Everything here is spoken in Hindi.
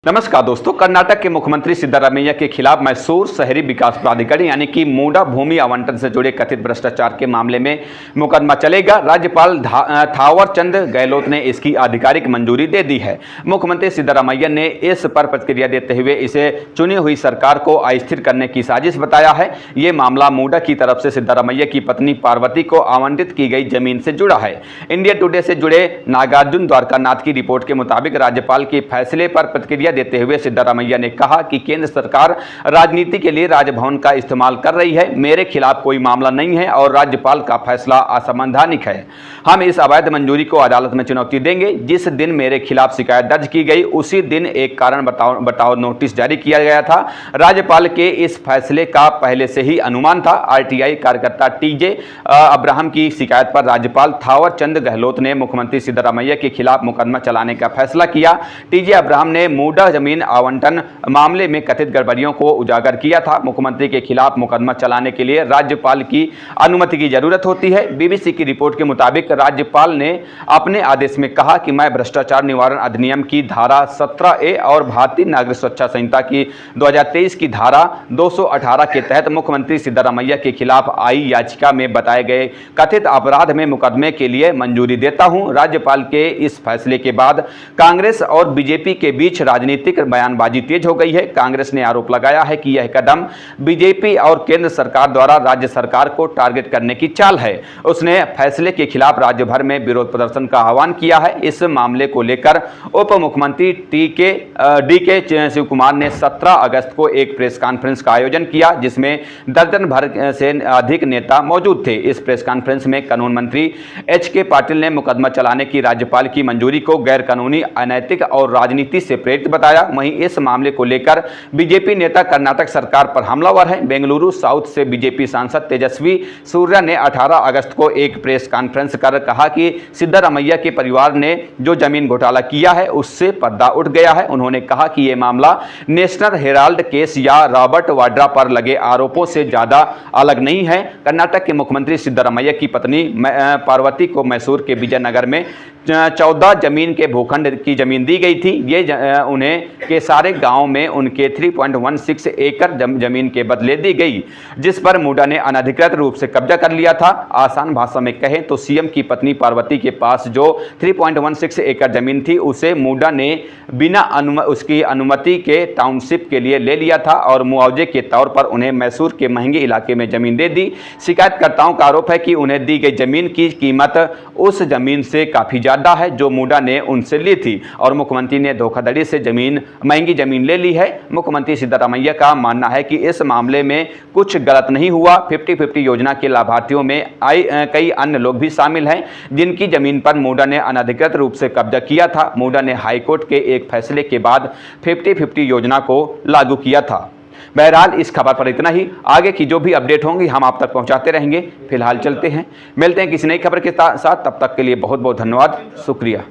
नमस्कार दोस्तों, कर्नाटक के मुख्यमंत्री सिद्धारमैया के खिलाफ मैसूर शहरी विकास प्राधिकरण यानी कि मूडा भूमि आवंटन से जुड़े कथित भ्रष्टाचार के मामले में मुकदमा चलेगा। राज्यपाल थावरचंद गहलोत ने इसकी आधिकारिक मंजूरी दे दी है। मुख्यमंत्री सिद्धारमैया ने इस पर प्रतिक्रिया देते हुए इसे चुनी हुई सरकार को अस्थिर करने की साजिश बताया है। ये मामला मूडा की तरफ से सिद्धारमैया की पत्नी पार्वती को आवंटित की गई जमीन से जुड़ा है। इंडिया टुडे से जुड़े नागार्जुन द्वारकानाथ की रिपोर्ट के मुताबिक राज्यपाल के फैसले पर प्रतिक्रिया देते हुए सिद्धारमैया ने कहा कि केंद्र सरकार राजनीति के लिए राजभवन का इस्तेमाल कर रही है। मेरे खिलाफ कोई मामला नहीं है और राज्यपाल का फैसला असंवैधानिक है। हम इस अवैध मंजूरी को अदालत में चुनौती देंगे। जिस दिन मेरे खिलाफ शिकायत दर्ज की गई उसी दिन एक कारण बताओ नोटिस जारी किया गया था। राज्यपाल के इस फैसले का पहले से ही अनुमान था। आरटीआई कार्यकर्ता टीजे अब्राहम की शिकायत पर राज्यपाल थावरचंद गहलोत ने मुख्यमंत्री सिद्धारमैया के खिलाफ मुकदमा चलाने का फैसला किया। टीजे अब्राहम ने मूडा जमीन आवंटन मामले में कथित गड़बड़ियों को उजागर किया था। मुख्यमंत्री के खिलाफ मुकदमा चलाने के लिए राज्यपाल की अनुमति की जरूरत होती है। बीबीसी की रिपोर्ट के मुताबिक राज्यपाल ने अपने आदेश में कहा कि मैं भ्रष्टाचार निवारण अधिनियम की धारा 17A और भारतीय नागरिक सुरक्षा संहिता की 2023 की धारा 218 के तहत मुख्यमंत्री सिद्धारमैया के खिलाफ आई याचिका में बताए गए कथित अपराध में मुकदमे के लिए मंजूरी देता हूं। राज्यपाल के इस फैसले के बाद कांग्रेस और बीजेपी के बीच राजनीतिक बयानबाजी तेज हो गई है। कांग्रेस ने आरोप लगाया है कि यह कदम बीजेपी और केंद्र सरकार द्वारा राज्य सरकार को टारगेट करने की चाल है। उसने फैसले के खिलाफ राज्य भर में विरोध प्रदर्शन का आह्वान किया है। इस मामले को लेकर उप मुख्यमंत्री डीके शिव कुमार ने 17 अगस्त को एक प्रेस कॉन्फ्रेंस का आयोजन किया, जिसमें दर्जन भर से अधिक नेता मौजूद थे। इस प्रेस कॉन्फ्रेंस में कानून मंत्री एच.के. पाटिल ने मुकदमा चलाने की राज्यपाल की मंजूरी को गैर कानूनी, अनैतिक और राजनीति से प्रेरित बताया। वहीं इस मामले को लेकर बीजेपी नेता कर्नाटक सरकार पर हमलावर हैं। बेंगलुरु साउथ से बीजेपी सांसद तेजस्वी सूर्या ने 18 अगस्त को एक प्रेस कॉन्फ्रेंस कर कहा कि सिद्धारमैया के परिवार ने जो जमीन घोटाला किया है उससे पर्दा उठ गया है। उन्होंने कहा कि यह मामला नेशनल हेराल्ड केस या रॉबर्ट वाड्रा पर लगे आरोपों से ज्यादा अलग नहीं है। कर्नाटक के मुख्यमंत्री सिद्धारमैया की पत्नी पार्वती को मैसूर के विजयनगर में 14 जमीन के भूखंड की जमीन दी गई थी। ये उन्हें के सारे गांव में उनके 3.16 एकड़ जमीन के बदले दी गई, जिस पर मूडा ने अनधिकृत रूप से कब्जा कर लिया था। आसान भाषा में कहें तो सीएम की पत्नी पार्वती के पास जो 3.16 एकड़ जमीन थी उसे मूडा ने बिना उसकी अनुमति के टाउनशिप के लिए ले लिया था और मुआवजे के तौर पर उन्हें मैसूर के महंगे इलाके में जमीन दे दी। शिकायतकर्ताओं का आरोप है कि उन्हें दी गई जमीन की कीमत उस जमीन से काफी ज्यादा है जो मूडा ने उनसे ली थी और मुख्यमंत्री ने धोखाधड़ी से महंगी जमीन ले ली है। मुख्यमंत्री सिद्धारमैया का मानना है कि इस मामले में कुछ गलत नहीं हुआ। 50-50 योजना के लाभार्थियों में कई अन्य लोग भी शामिल हैं जिनकी जमीन पर मूडा ने अनधिकृत रूप से कब्जा किया था। मूडा ने हाईकोर्ट के एक फैसले के बाद 50-50 योजना को लागू किया था। बहरहाल इस खबर पर इतना ही। आगे की जो भी अपडेट होंगी हम आप तक पहुंचाते रहेंगे। फिलहाल चलते हैं, मिलते हैं किसी नई खबर के साथ। तब तक के लिए बहुत बहुत धन्यवाद, शुक्रिया।